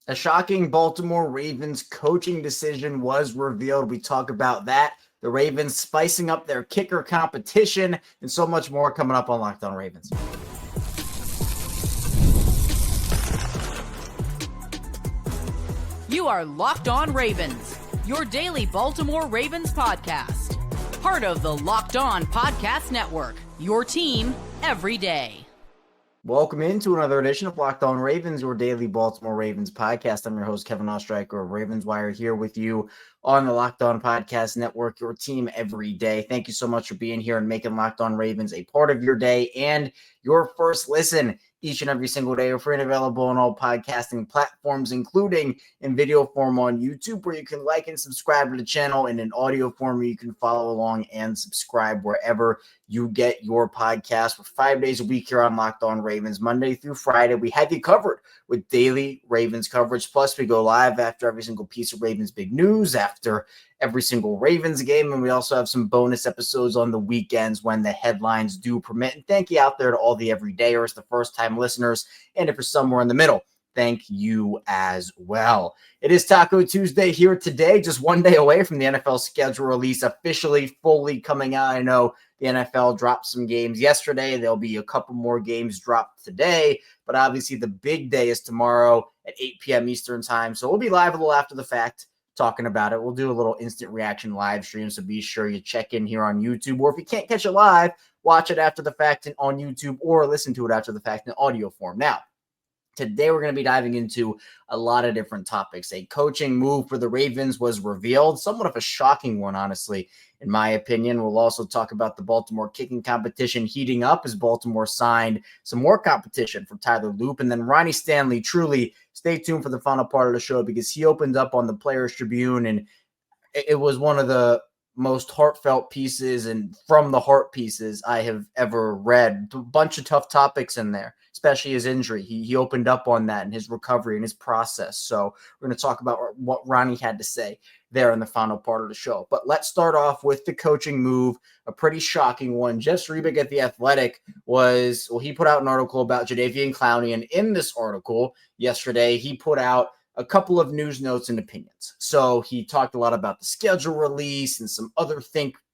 A shocking Baltimore Ravens coaching decision was revealed. We talk about that. The Ravens spicing up their kicker competition and so much more coming up on Locked On Ravens. You are Locked On Ravens, your daily Baltimore Ravens podcast. Part of the Locked On Podcast Network, your team every day. Welcome into another edition of Locked On Ravens, your daily Baltimore Ravens podcast. I'm your host, Kevin Oestreicher of Ravens Wire, here with you on the Locked On Podcast Network, your team every day. Thank you so much for being here and making Locked On Ravens a part of your day and your first listen each and every single day. We're free and available on all podcasting platforms, including in video form on YouTube, where you can like and subscribe to the channel, and in audio form where you can follow along and subscribe wherever you get your podcast. For 5 days a week here on Locked On Ravens, Monday through Friday. We have you covered with daily Ravens coverage. Plus, we go live after every single piece of Ravens big news, after every single Ravens game, and we also have some bonus episodes on the weekends when the headlines do permit. And thank you out there to all the everydayers, the first-time listeners, and if you're somewhere in the middle, thank you as well. It is Taco Tuesday here today, just 1 day away from the NFL schedule release officially fully coming out. I know the NFL dropped some games yesterday. There'll be a couple more games dropped today, but obviously the big day is tomorrow at 8 p.m. Eastern time. So we'll be live a little after the fact talking about it. We'll do a little instant reaction live stream, so be sure you check in here on YouTube, or if you can't catch it live, watch it after the fact on YouTube, or listen to it after the fact in audio form. Now, today we're going to be diving into a lot of different topics. A coaching move for the Ravens was revealed, somewhat of a shocking one, honestly, in my opinion. We'll also talk about the Baltimore kicking competition heating up as Baltimore signed some more competition from Tyler Loop. And then Ronnie Stanley, truly stay tuned for the final part of the show, because he opened up on the Players Tribune, and it was one of the most heartfelt pieces and from the heart pieces I have ever read. A bunch of tough topics in there, especially his injury. He opened up on that and his recovery and his process. So we're going to talk about what Ronnie had to say there in the final part of the show. But let's start off with the coaching move, a pretty shocking one. Jeff Zrebiec at The Athletic he put out an article about Jadeveon Clowney, and in this article yesterday, he put out a couple of news notes and opinions. So he talked a lot about the schedule release and some other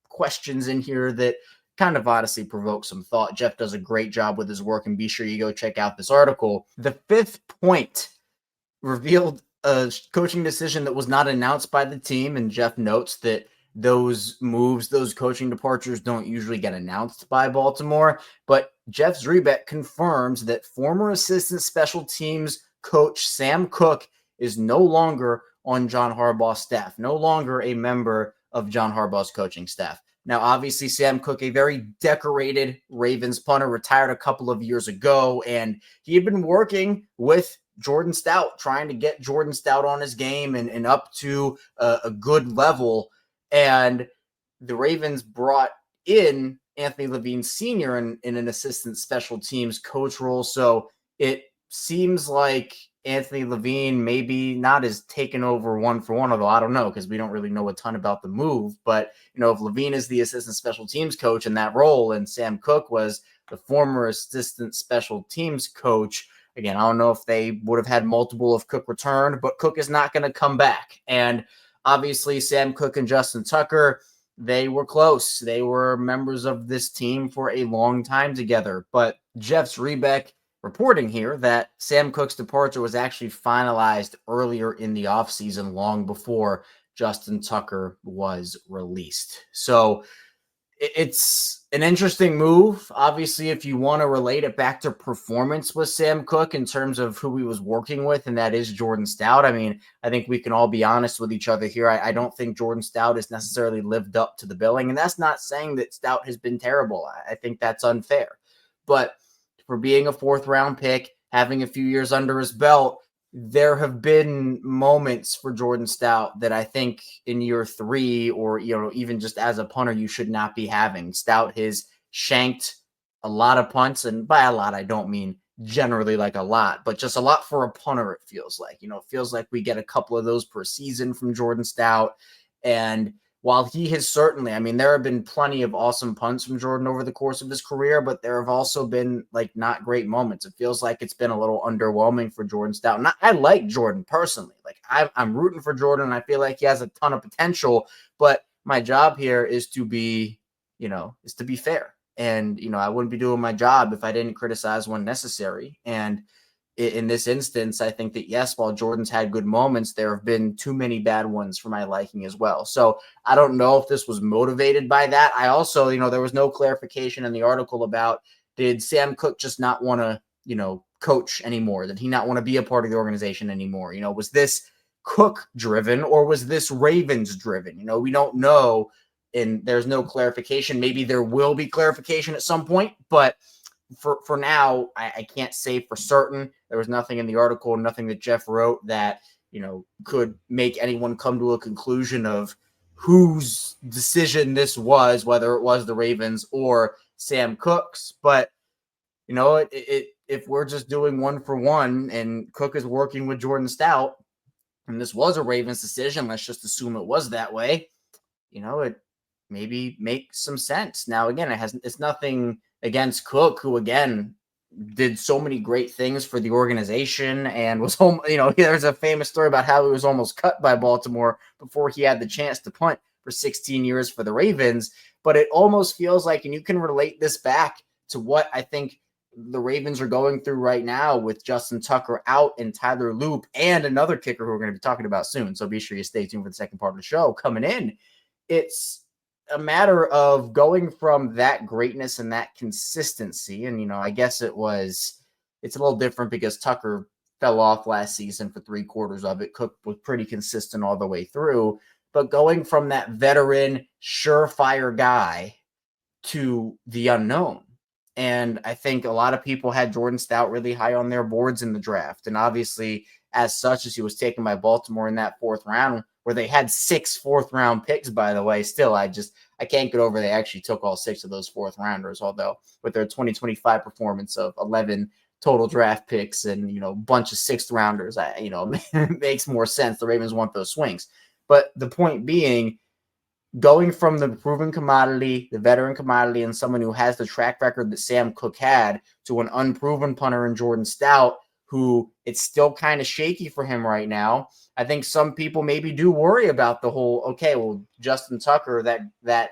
questions in here that kind of honestly provoke some thought. Jeff does a great job with his work, and be sure you go check out this article. The fifth point revealed a coaching decision that was not announced by the team, and Jeff notes that those moves, those coaching departures don't usually get announced by Baltimore, but Jeff Zrebiec confirms that former assistant special teams coach Sam Koch is no longer on John Harbaugh's staff, no longer a member of John Harbaugh's coaching staff. Now, obviously, Sam Koch, a very decorated Ravens punter, retired a couple of years ago, and he had been working with Jordan Stout, trying to get Jordan Stout on his game and up to a good level. And the Ravens brought in Anthony Levine Sr. in an assistant special teams coach role. So it seems like Anthony Levine maybe not as taken over one for one, although I don't know, because we don't really know a ton about the move. But, if Levine is the assistant special teams coach in that role and Sam Koch was the former assistant special teams coach, again, I don't know if they would have had multiple if Koch returned, but Koch is not going to come back. And obviously, Sam Koch and Justin Tucker, they were close. They were members of this team for a long time together. But Jeff Zrebiec reporting here that Sam Koch's departure was actually finalized earlier in the offseason, long before Justin Tucker was released. So it's an interesting move. Obviously, if you want to relate it back to performance with Sam Koch in terms of who he was working with, and that is Jordan Stout. I mean, I think we can all be honest with each other here. I don't think Jordan Stout has necessarily lived up to the billing, and that's not saying that Stout has been terrible. I think that's unfair. But for being a fourth-round pick, having a few years under his belt, there have been moments for Jordan Stout that I think in year three, or even just as a punter, you should not be having. Stout has shanked a lot of punts, and by a lot I don't mean generally like a lot, but just a lot for a punter. It feels like, it feels like we get a couple of those per season from Jordan Stout, and while he has certainly, I mean, there have been plenty of awesome punts from Jordan over the course of his career, but there have also been like not great moments. It feels like it's been a little underwhelming for Jordan Stout. And I like Jordan personally. Like I'm rooting for Jordan. I feel like he has a ton of potential, but my job here is to be fair. And, I wouldn't be doing my job if I didn't criticize when necessary. And in this instance, I think that, yes, while Jordan's had good moments, there have been too many bad ones for my liking as well. So I don't know if this was motivated by that. I also, there was no clarification in the article about, did Sam Koch just not want to, coach anymore? Did he not want to be a part of the organization anymore? Was this Koch driven or was this Ravens driven? We don't know, and there's no clarification. Maybe there will be clarification at some point, but for now, I can't say for certain. There was nothing in the article, nothing that Jeff wrote that, could make anyone come to a conclusion of whose decision this was, whether it was the Ravens or Sam Koch's. But, if we're just doing one for one and Koch is working with Jordan Stout, and this was a Ravens decision, let's just assume it was that way, it maybe makes some sense. Now, again, it's nothing against Koch, who again did so many great things for the organization and was home. There's a famous story about how he was almost cut by Baltimore before he had the chance to punt for 16 years for the Ravens. But it almost feels like, and you can relate this back to what I think the Ravens are going through right now with Justin Tucker out and Tyler Loop and another kicker who we're going to be talking about soon. So be sure you stay tuned for the second part of the show coming in. It's a matter of going from that greatness and that consistency. And, I guess it's a little different because Tucker fell off last season for 3/4 of it. Koch was pretty consistent all the way through, but going from that veteran surefire guy to the unknown. And I think a lot of people had Jordan Stout really high on their boards in the draft. And obviously, as such, as he was taken by Baltimore in that 4th round, where they had 6 4th-round picks, by the way. Still, I can't get over they actually took all 6 of those 4th-rounders, although with their 2025 performance of 11 total draft picks and, a bunch of 6th-rounders, it makes more sense. The Ravens want those swings. But the point being, going from the proven commodity, the veteran commodity, and someone who has the track record that Sam Koch had to an unproven punter in Jordan Stout, who it's still kind of shaky for him right now. I think some people maybe do worry about the whole, okay, well, Justin Tucker, that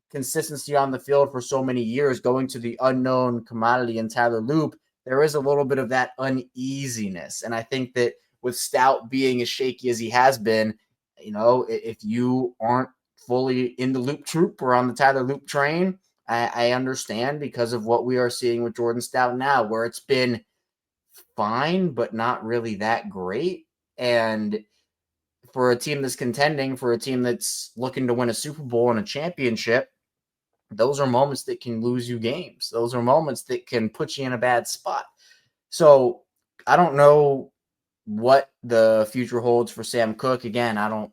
consistency on the field for so many years, going to the unknown commodity in Tyler Loop, there is a little bit of that uneasiness. And I think that with Stout being as shaky as he has been, if you aren't fully in the Loop troop or on the Tyler Loop train, I understand, because of what we are seeing with Jordan Stout now, where it's been fine, but not really that great. And for a team that's contending, for a team that's looking to win a Super Bowl and a championship, those are moments that can lose you games. Those are moments that can put you in a bad spot. So I don't know what the future holds for Sam Koch. Again, I don't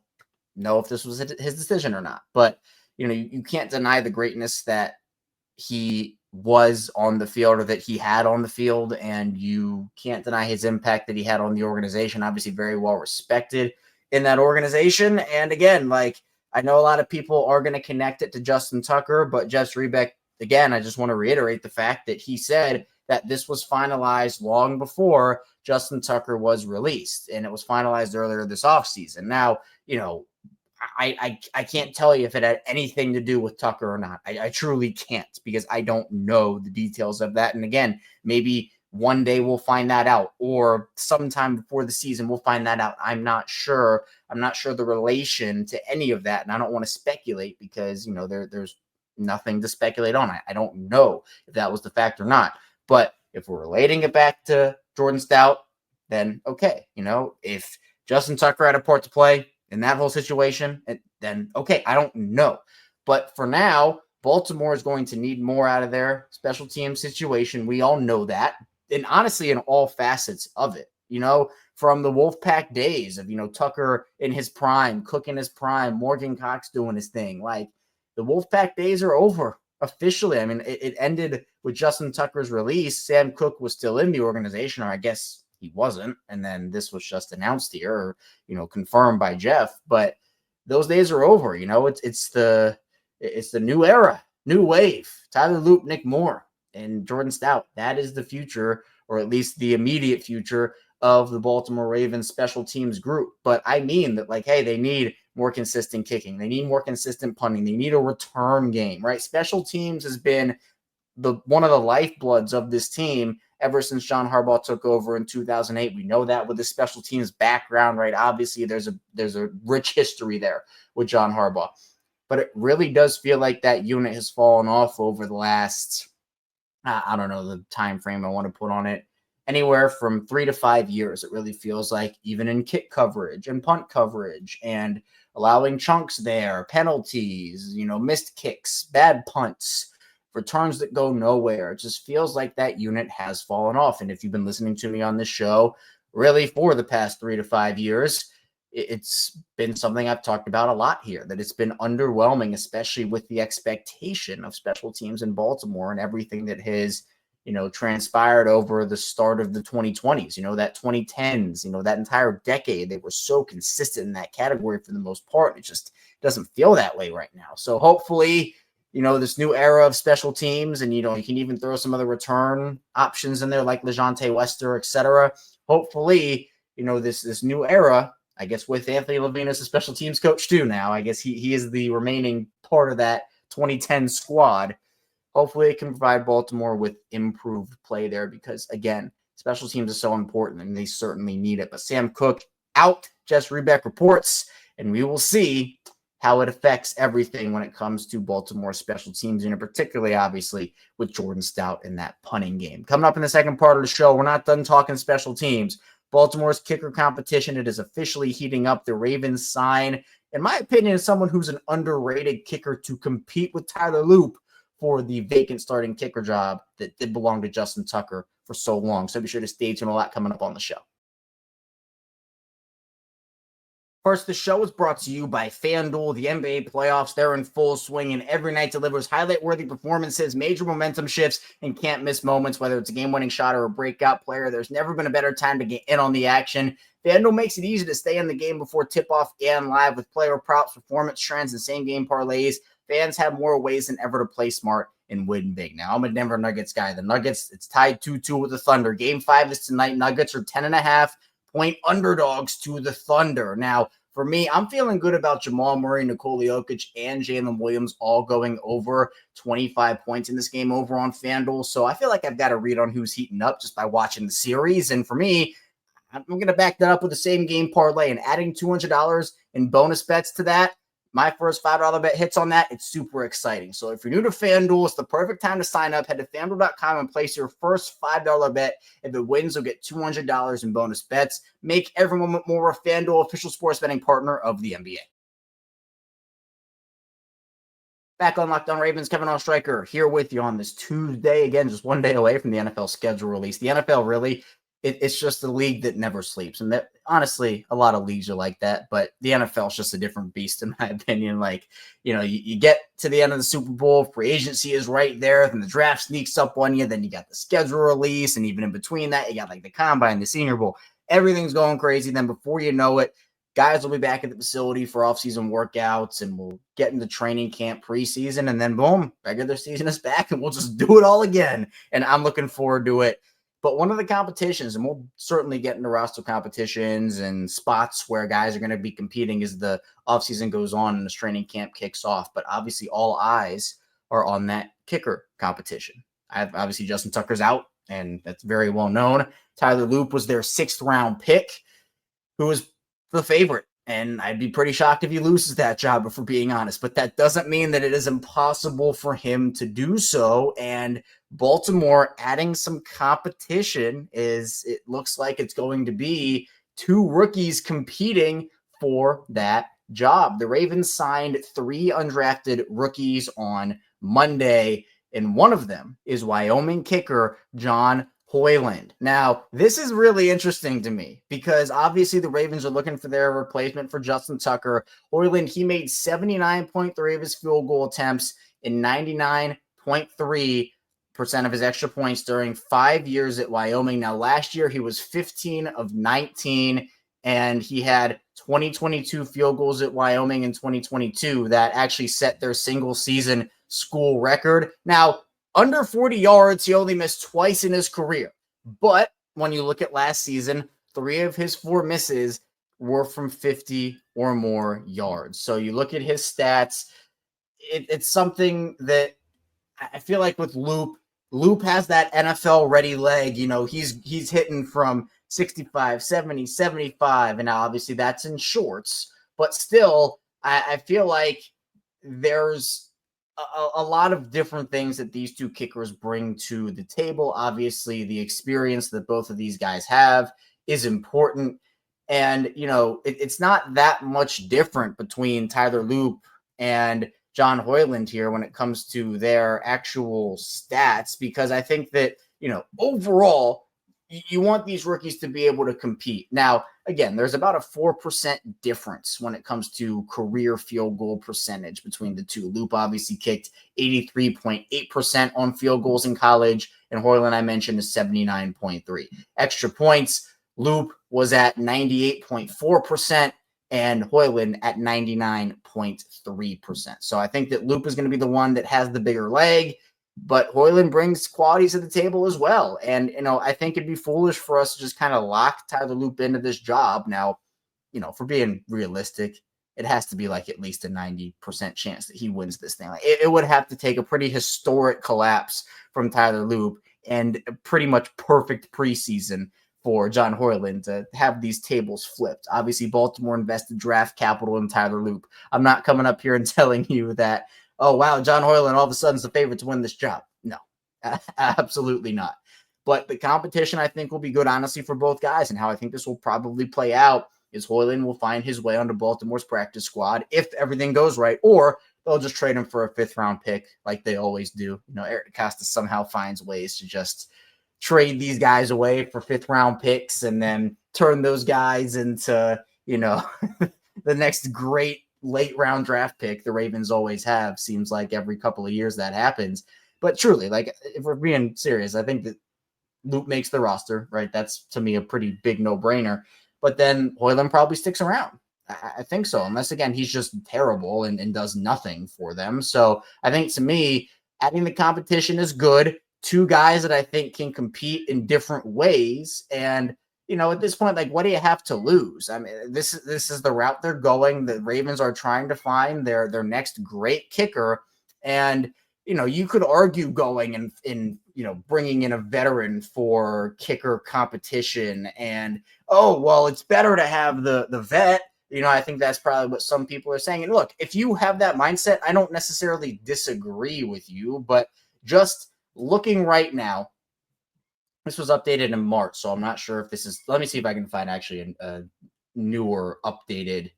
know if this was his decision or not, but you can't deny the greatness that he was on the field or that he had on the field, and you can't deny his impact that he had on the organization. Obviously very well respected in that organization. And again, I know a lot of people are going to connect it to Justin Tucker, but Jeff Rebeck, again, I just want to reiterate the fact that he said that this was finalized long before Justin Tucker was released, and it was finalized earlier this offseason. Now, I can't tell you if it had anything to do with Tucker or not. I truly can't, because I don't know the details of that. And again, maybe one day we'll find that out, or sometime before the season we'll find that out. I'm not sure. I'm not sure the relation to any of that, and I don't want to speculate because, there's nothing to speculate on. I don't know if that was the fact or not. But if we're relating it back to Jordan Stout, then okay. If Justin Tucker had a part to play in that whole situation, then okay, I don't know. But for now, Baltimore is going to need more out of their special team situation. We all know that. And honestly, in all facets of it, from the Wolfpack days of, Tucker in his prime, Koch in his prime, Morgan Cox doing his thing. The Wolfpack days are over officially. I mean, it ended with Justin Tucker's release. Sam Koch was still in the organization, or I guess he wasn't. And then this was just announced here, or, confirmed by Jeff. But those days are over. It's the new era, new wave. Tyler Loop, Nick Moore, and Jordan Stout. That is the future, or at least the immediate future of the Baltimore Ravens special teams group. But I mean that, like, hey, they need more consistent kicking. They need more consistent punting. They need a return game, right? Special teams has been one of the lifebloods of this team ever since John Harbaugh took over in 2008. We know that with the special teams background, right? Obviously, there's a rich history there with John Harbaugh. But it really does feel like that unit has fallen off over the last, I don't know the time frame I want to put on it, anywhere from 3 to 5 years. It really feels like, even in kick coverage and punt coverage and allowing chunks there, penalties, missed kicks, bad punts, returns that go nowhere. It just feels like that unit has fallen off. And if you've been listening to me on this show really for the past 3 to 5 years, it's been something I've talked about a lot here, that it's been underwhelming, especially with the expectation of special teams in Baltimore and everything that has, transpired over the start of the 2020s, that 2010s, that entire decade. They were so consistent in that category for the most part. It just doesn't feel that way right now. So hopefully, this new era of special teams, and, you can even throw some other return options in there like LeJontay Wester, et cetera. Hopefully, this new era, I guess, with Anthony Levine as a special teams coach too now. I guess he is the remaining part of that 2010 squad. Hopefully it can provide Baltimore with improved play there because, again, special teams is so important and they certainly need it. But Sam Koch out, Jess Rebeck reports, and we will see how it affects everything when it comes to Baltimore special teams, and particularly, obviously, with Jordan Stout in that punting game. Coming up in the second part of the show, we're not done talking special teams. Baltimore's kicker competition, it is officially heating up. The Ravens sign, in my opinion, someone who's an underrated kicker to compete with Tyler Loop for the vacant starting kicker job that did belong to Justin Tucker for so long. So be sure to stay tuned. A lot coming up on the show. First, the show is brought to you by FanDuel. The NBA playoffs, they're in full swing, and every night delivers highlight-worthy performances, major momentum shifts, and can't-miss moments, whether it's a game-winning shot or a breakout player. There's never been a better time to get in on the action. FanDuel makes it easy to stay in the game before tip-off and live with player props, performance trends, and same-game parlays. Fans have more ways than ever to play smart and win big. Now, I'm a Denver Nuggets guy. The Nuggets, it's tied 2-2 with the Thunder. Game 5 is tonight. Nuggets are 10.5-point underdogs to the Thunder. Now, for me, I'm feeling good about Jamal Murray, Nikola Jokic, and Jalen Williams all going over 25 points in this game over on FanDuel. So I feel like I've got a read on who's heating up just by watching the series. And for me, I'm going to back that up with the same game parlay and adding $200 in bonus bets to that. My first $5 bet hits on that. It's super exciting. So if you're new to FanDuel, it's the perfect time to sign up. Head to FanDuel.com and place your first $5 bet. If it wins, you'll get $200 in bonus bets. Make every moment more. A FanDuel official sports betting partner of the NBA. Back on Locked On Ravens, Kevin Oestreicher here with you on this Tuesday. Again, just one day away from the NFL schedule release. The NFL really, it's just a league that never sleeps. And that, honestly, a lot of leagues are like that. But the NFL is just a different beast, in my opinion. Like, you get to the end of the Super Bowl, free agency is right there, then the draft sneaks up on you, then you got the schedule release, and even in between that, you got like the Combine, the Senior Bowl. Everything's going crazy. Then before you know it, guys will be back at the facility for off-season workouts, and we'll get into training camp preseason, and then boom, regular season is back, and we'll just do it all again. And I'm looking forward to it. But one of the competitions, and we'll certainly get into roster competitions and spots where guys are going to be competing as the offseason goes on and the training camp kicks off. But obviously all eyes are on that kicker competition. Obviously Justin Tucker's out, and that's very well known. Tyler Loop was their 6th round pick, who was the favorite. And I'd be pretty shocked if he loses that job, if we're being honest. But that doesn't mean that it is impossible for him to do so. And Baltimore adding some competition it looks like it's going to be 2 rookies competing for that job. The Ravens signed 3 undrafted rookies on Monday, and one of them is Wyoming kicker John Hoyland. Now, this is really interesting to me because obviously the Ravens are looking for their replacement for Justin Tucker. Hoyland, he made 79.3 of his field goal attempts and 99.3% of his extra points during 5 years at Wyoming. Now, last year he was 15 of 19 And he had 2022 field goals at Wyoming in 2022 that actually set their single season school record. Now, under 40 yards, he only missed twice in his career. But when you look at last season, 3 of his 4 misses were from 50 or more yards. So you look at his stats, it's something that I feel like with Loop has that NFL ready leg. You know, he's hitting from 65, 70, 75, and now obviously that's in shorts. But still, I feel like there's a lot of different things that these two kickers bring to the table. Obviously, the experience that both of these guys have is important. And, you know, it's not that much different between Tyler Loop and John Hoyland here when it comes to their actual stats, because I think that, you know, overall, you want these rookies to be able to compete. Now, again, there's about a 4% difference when it comes to career field goal percentage between the two. Loop obviously kicked 83.8% on field goals in college, and Hoyland, I mentioned, is 79.3. Extra points, Loop was at 98.4%. and Hoyland at 99.3%. So I think that Loop is going to be the one that has the bigger leg, but Hoyland brings qualities to the table as well. And, you know, I think it'd be foolish for us to just kind of lock Tyler Loop into this job. Now, you know, for being realistic, it has to be like at least a 90% chance that he wins this thing. Like it would have to take a pretty historic collapse from Tyler Loop and a pretty much perfect preseason for John Hoyland to have these tables flipped. Obviously, Baltimore invested draft capital in Tyler Loop. I'm not coming up here and telling you that, oh, wow, John Hoyland all of a sudden is the favorite to win this job. No, absolutely not. But the competition, I think, will be good, honestly, for both guys. And how I think this will probably play out is Hoyland will find his way onto Baltimore's practice squad if everything goes right, or they'll just trade him for a 5th-round pick like they always do. You know, Eric Costa somehow finds ways to just trade these guys away for 5th-round picks and then turn those guys into, you know, the next great late-round draft pick the Ravens always have. Seems like every couple of years that happens. But truly, like, if we're being serious, I think that Loop makes the roster, right? That's, to me, a pretty big no-brainer. But then Hoyland probably sticks around. I think so, unless, again, he's just terrible and does nothing for them. So I think, to me, adding the competition is good. 2 guys that I think can compete in different ways. And, you know, at this point, like, what do you have to lose? I mean, this is the route they're going. The Ravens are trying to find their next great kicker. And, you know, you could argue going and you know, bringing in a veteran for kicker competition and, oh, well, it's better to have the vet. You know, I think that's probably what some people are saying. And look, if you have that mindset, I don't necessarily disagree with you, but just looking right now, this was updated in March, so I'm not sure if this is, let me see if I can find actually a newer updated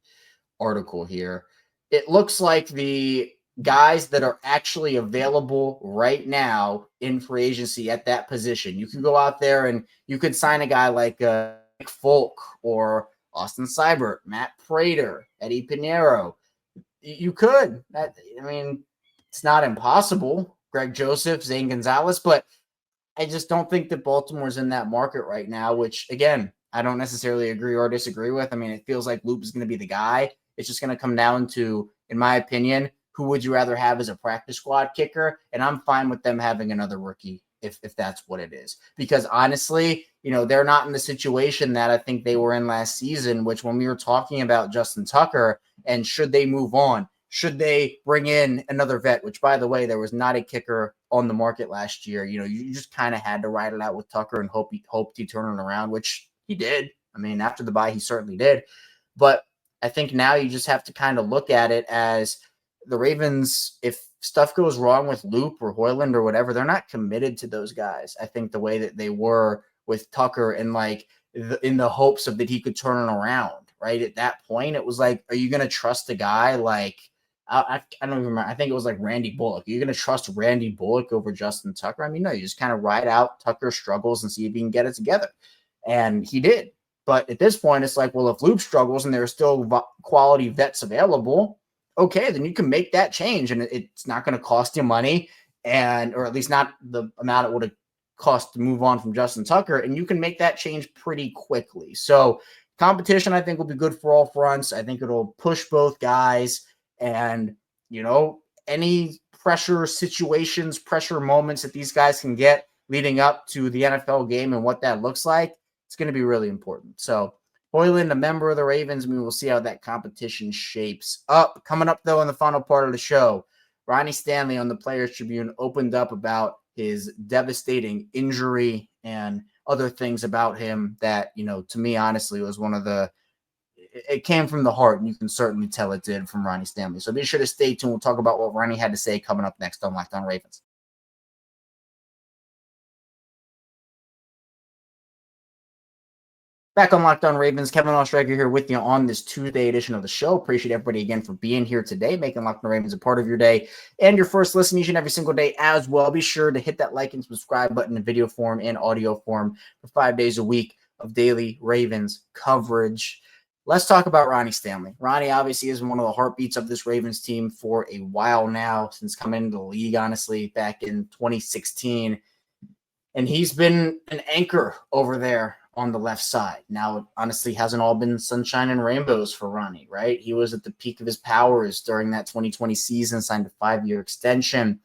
article here. It looks like the guys that are actually available right now in free agency at that position, you can go out there and you could sign a guy like Nick Folk or Austin Seibert, Matt Prater, Eddie Pinheiro. You could. I mean, it's not impossible. Greg Joseph, Zane Gonzalez, but I just don't think that Baltimore's in that market right now, which, again, I don't necessarily agree or disagree with. I mean, it feels like Loop is going to be the guy. It's just going to come down to, in my opinion, who would you rather have as a practice squad kicker? And I'm fine with them having another rookie if that's what it is. Because honestly, you know, they're not in the situation that I think they were in last season, which when we were talking about Justin Tucker and should they move on, should they bring in another vet, which, by the way, there was not a kicker on the market last year. You know, you just kind of had to ride it out with Tucker and hoped he turned it around, which he did. I mean, after the bye, he certainly did. But I think now you just have to kind of look at it as the Ravens, if stuff goes wrong with Loop or Hoyland or whatever, they're not committed to those guys. I think the way that they were with Tucker and like in the hopes of that he could turn it around, right? At that point, it was like, are you going to trust a guy like, I don't even remember. I think it was like Randy Bullock. You're going to trust Randy Bullock over Justin Tucker? I mean, no, you just kind of ride out Tucker's struggles and see if he can get it together. And he did. But at this point, it's like, well, if Loop struggles and there are still quality vets available, okay, then you can make that change. And it's not going to cost you money, or at least not the amount it would have cost to move on from Justin Tucker. And you can make that change pretty quickly. So competition, I think, will be good for all fronts. I think it'll push both guys. And, any pressure situations, pressure moments that these guys can get leading up to the NFL game and what that looks like, it's going to be really important. So, Hoyland, a member of the Ravens, we will see how that competition shapes up. Coming up, though, in the final part of the show, Ronnie Stanley on the Players Tribune opened up about his devastating injury and other things about him that, to me, honestly, was one of it came from the heart, and you can certainly tell it did from Ronnie Stanley. So be sure to stay tuned. We'll talk about what Ronnie had to say coming up next on Locked On Ravens. Back on Locked On Ravens, Kevin Oestreicher here with you on this Tuesday edition of the show. Appreciate everybody again for being here today, making Locked On Ravens a part of your day and your first listen each and every single day as well. Be sure to hit that like and subscribe button in video form and audio form for 5 days a week of daily Ravens coverage. Let's talk about Ronnie Stanley. Ronnie obviously is one of the heartbeats of this Ravens team for a while now, since coming into the league, honestly, back in 2016. And he's been an anchor over there on the left side. Now, it honestly hasn't all been sunshine and rainbows for Ronnie, right? He was at the peak of his powers during that 2020 season, signed a 5-year extension,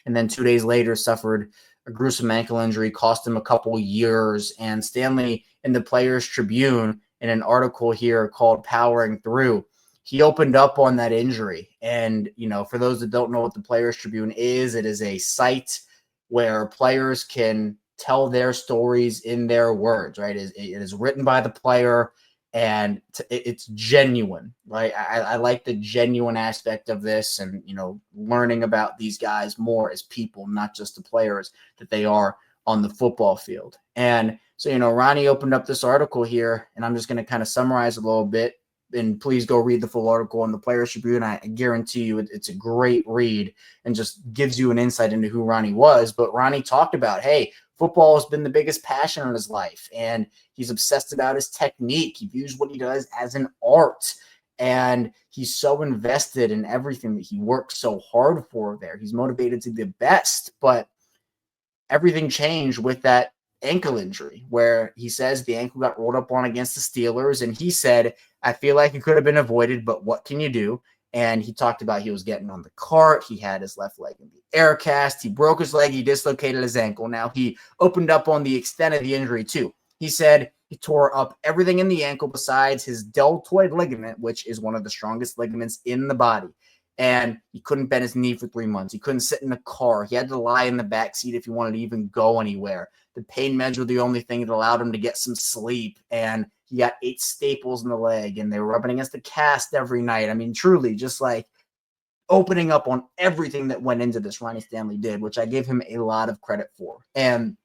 and then 2 days later suffered a gruesome ankle injury, cost him a couple years. And Stanley, in the Players Tribune, in an article here called Powering Through, he opened up on that injury. And, for those that don't know what the Players Tribune is, it is a site where players can tell their stories in their words, right? It is written by the player, and it's genuine, right? I like the genuine aspect of this, and, learning about these guys more as people, not just the players that they are on the football field. And so, Ronnie opened up this article here, and I'm just going to kind of summarize a little bit. And please go read the full article on the Players Tribune. I guarantee you it's a great read and just gives you an insight into who Ronnie was. But Ronnie talked about, hey, football has been the biggest passion in his life, and he's obsessed about his technique. He views what he does as an art, and he's so invested in everything that he worked so hard for there. He's motivated to be the best, but everything changed with that ankle injury, where he says the ankle got rolled up on against the Steelers, and he said, I feel like it could have been avoided, but what can you do? And he talked about he was getting on the cart. He had his left leg in the air cast. He broke his leg. He dislocated his ankle. Now, he opened up on the extent of the injury, too. He said he tore up everything in the ankle besides his deltoid ligament, which is one of the strongest ligaments in the body. And he couldn't bend his knee for 3 months. He couldn't sit in the car. He had to lie in the back seat if he wanted to even go anywhere. The pain meds were the only thing that allowed him to get some sleep. And he got 8 staples in the leg, and they were rubbing against the cast every night. I mean, truly, just like opening up on everything that went into this, Ronnie Stanley did, which I gave him a lot of credit for. And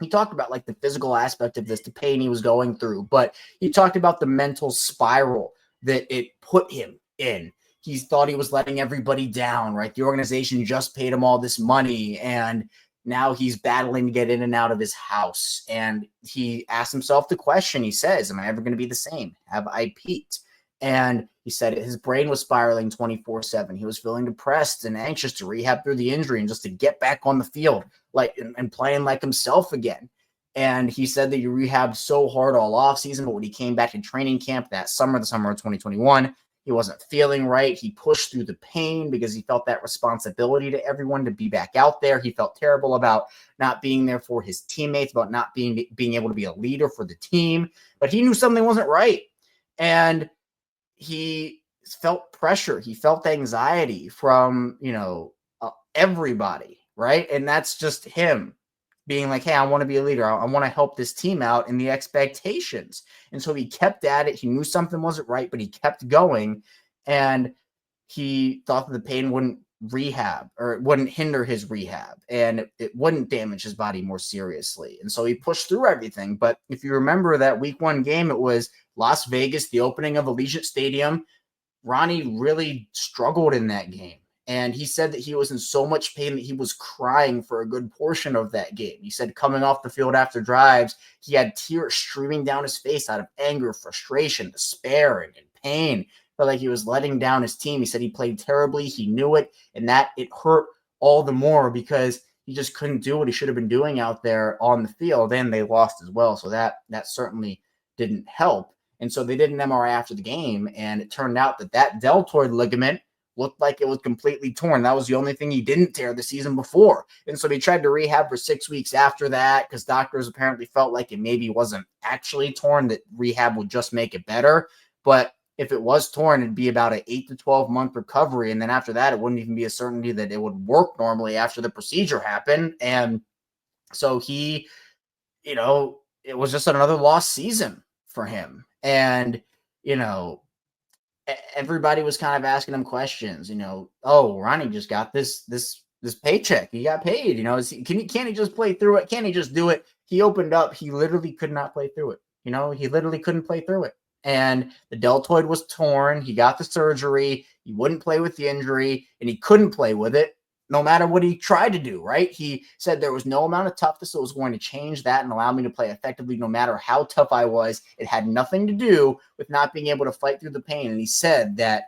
he talked about like the physical aspect of this, the pain he was going through, but he talked about the mental spiral that it put him in. He thought he was letting everybody down, right? The organization just paid him all this money, and now he's battling to get in and out of his house. And he asked himself the question, he says, am I ever going to be the same? Have I peaked? And he said his brain was spiraling 24/7. He was feeling depressed and anxious to rehab through the injury and just to get back on the field and playing like himself again. And he said that he rehabbed so hard all offseason, but when he came back to training camp that summer, the summer of 2021, he wasn't feeling right. He pushed through the pain because he felt that responsibility to everyone to be back out there. He felt terrible about not being there for his teammates, about not being able to be a leader for the team. But he knew something wasn't right. And he felt pressure. He felt anxiety from, everybody, right? And that's just him being like, hey, I want to be a leader. I want to help this team out in the expectations. And so he kept at it. He knew something wasn't right, but he kept going. And he thought that the pain wouldn't rehab, or it wouldn't hinder his rehab, and it wouldn't damage his body more seriously. And so he pushed through everything. But if you remember that week 1 game, it was Las Vegas, the opening of Allegiant Stadium. Ronnie really struggled in that game. And he said that he was in so much pain that he was crying for a good portion of that game. He said coming off the field after drives, he had tears streaming down his face out of anger, frustration, despair, and pain. Felt like he was letting down his team. He said he played terribly. He knew it, and that it hurt all the more because he just couldn't do what he should have been doing out there on the field, and they lost as well. So that certainly didn't help. And so they did an MRI after the game, and it turned out that deltoid ligament looked like it was completely torn. That was the only thing he didn't tear the season before. And so they tried to rehab for 6 weeks after that because doctors apparently felt like it maybe wasn't actually torn, that rehab would just make it better. But if it was torn, it'd be about an 8 to 12 month recovery. And then after that, it wouldn't even be a certainty that it would work normally after the procedure happened. And so he, it was just another lost season for him. And, everybody was kind of asking him questions, oh, Ronnie just got this paycheck. He got paid, can't he just play through it? Can't he just do it? He opened up. He literally could not play through it. He literally couldn't play through it. And the deltoid was torn. He got the surgery. He wouldn't play with the injury, and he couldn't play with it no matter what he tried to do, right? He said there was no amount of toughness that was going to change that and allow me to play effectively no matter how tough I was. It had nothing to do with not being able to fight through the pain. And he said that,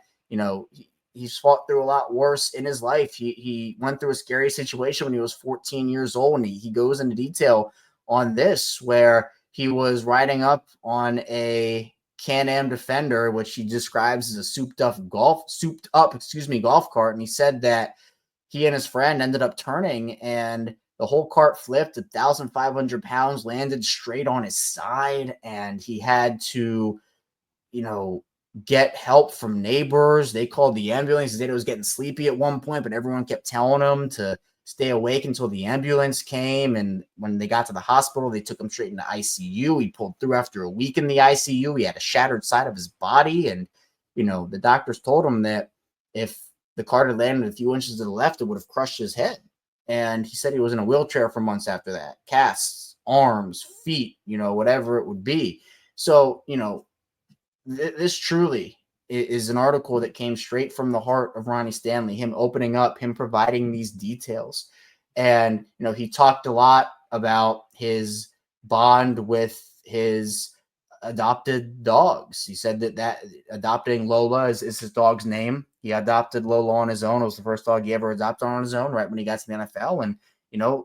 he's fought through a lot worse in his life. He went through a scary situation when he was 14 years old, and he goes into detail on this, where he was riding up on a Can-Am Defender, which he describes as a souped up golf cart. And he said that he and his friend ended up turning, and the whole cart flipped. 1,500 pounds landed straight on his side, and he had to, get help from neighbors. They called the ambulance. He said he was getting sleepy at one point, but everyone kept telling him to stay awake until the ambulance came. And when they got to the hospital, they took him straight into ICU. He pulled through after a week in the ICU. He had a shattered side of his body, and the doctors told him that if the cart had landed a few inches to the left, it would have crushed his head. And he said he was in a wheelchair for months after that. Casts, arms, feet, whatever it would be. So, this truly is an article that came straight from the heart of Ronnie Stanley, him opening up, him providing these details. And, he talked a lot about his bond with his adopted dogs. He said that adopting Lola is his dog's name. He adopted Lola on his own. It was the first dog he ever adopted on his own right when he got to the NFL. And,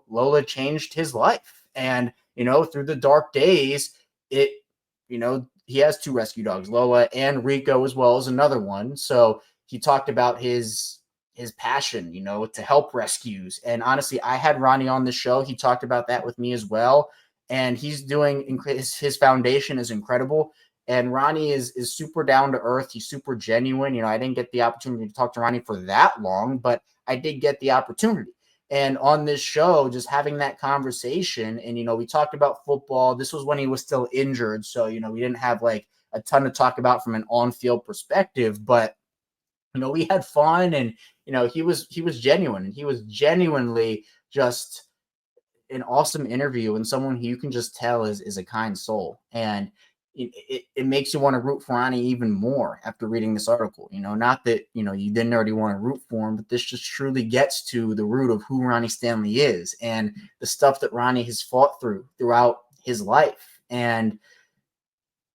Lola changed his life. And, through the dark days, he has 2 rescue dogs, Lola and Rico, as well as another one. So he talked about his passion, to help rescues. And honestly, I had Ronnie on the show. He talked about that with me as well. And he's doing his foundation is incredible. And Ronnie is super down to earth. He's super genuine. I didn't get the opportunity to talk to Ronnie for that long, but I did get the opportunity. And on this show, just having that conversation, and, we talked about football. This was when he was still injured. So, we didn't have like a ton to talk about from an on-field perspective, but, we had fun, and, he was genuine, and he was genuinely just an awesome interview, and someone who you can just tell is a kind soul. And it makes you want to root for Ronnie even more after reading this article. Not that, you didn't already want to root for him, but this just truly gets to the root of who Ronnie Stanley is and the stuff that Ronnie has fought throughout his life. And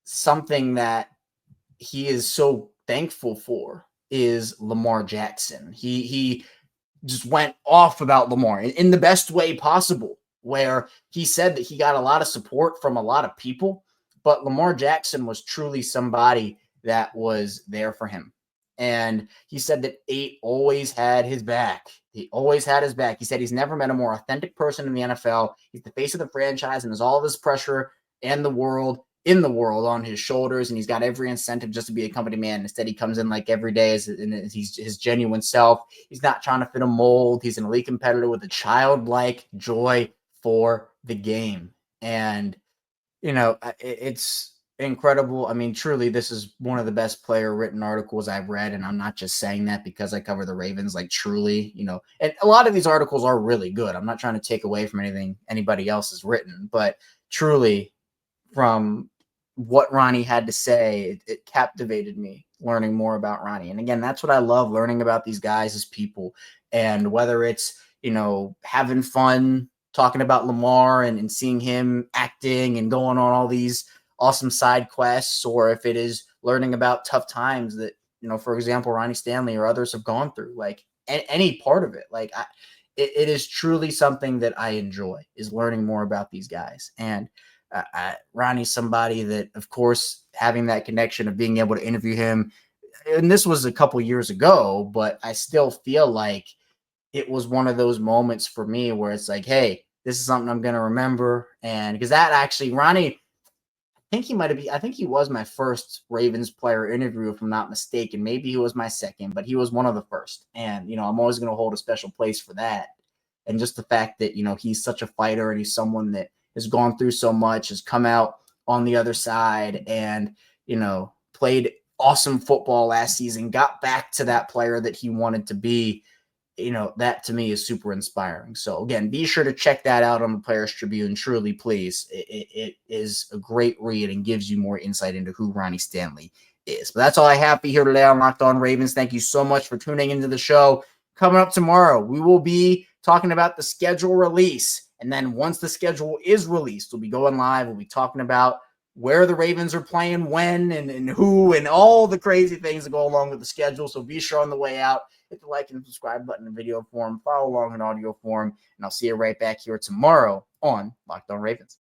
something that he is so thankful for is Lamar Jackson. He just went off about Lamar in the best way possible, where he said that he got a lot of support from a lot of people, but Lamar Jackson was truly somebody that was there for him. And he said that 8 always had his back. He always had his back. He said he's never met a more authentic person in the NFL. He's the face of the franchise and has all this pressure and the world on his shoulders. And he's got every incentive just to be a company man. Instead, he comes in like every day as he's his genuine self. He's not trying to fit a mold. He's an elite competitor with a childlike joy for the game. And, it's incredible. I mean, truly, this is one of the best player written articles I've read. And I'm not just saying that because I cover the Ravens, like truly, and a lot of these articles are really good. I'm not trying to take away from anything anybody else has written, but truly from what Ronnie had to say, it captivated me learning more about Ronnie. And again, that's what I love, learning about these guys as people. And whether it's, having fun talking about Lamar and seeing him acting and going on all these awesome side quests, or if it is learning about tough times that, for example, Ronnie Stanley or others have gone through, like any part of it. Like it is truly something that I enjoy, is learning more about these guys. And Ronnie's somebody that, of course, having that connection of being able to interview him, and this was a couple years ago, but I still feel like it was one of those moments for me where it's like, hey, this is something I'm going to remember. And because that actually, Ronnie, I think he was my first Ravens player interview, if I'm not mistaken. Maybe he was my second, but he was one of the first. And, I'm always going to hold a special place for that. And just the fact that, he's such a fighter and he's someone that has gone through so much, has come out on the other side and, played awesome football last season, got back to that player that he wanted to be. That to me is super inspiring. So again, be sure to check that out on the Players Tribune. Truly, please. It is a great read and gives you more insight into who Ronnie Stanley is. But that's all I have for you here today on Locked On Ravens. Thank you so much for tuning into the show. Coming up tomorrow, we will be talking about the schedule release. And then once the schedule is released, we'll be going live. We'll be talking about where the Ravens are playing, when, and who, and all the crazy things that go along with the schedule. So be sure on the way out, hit the like and subscribe button in video form, follow along in audio form, and I'll see you right back here tomorrow on Locked On Ravens.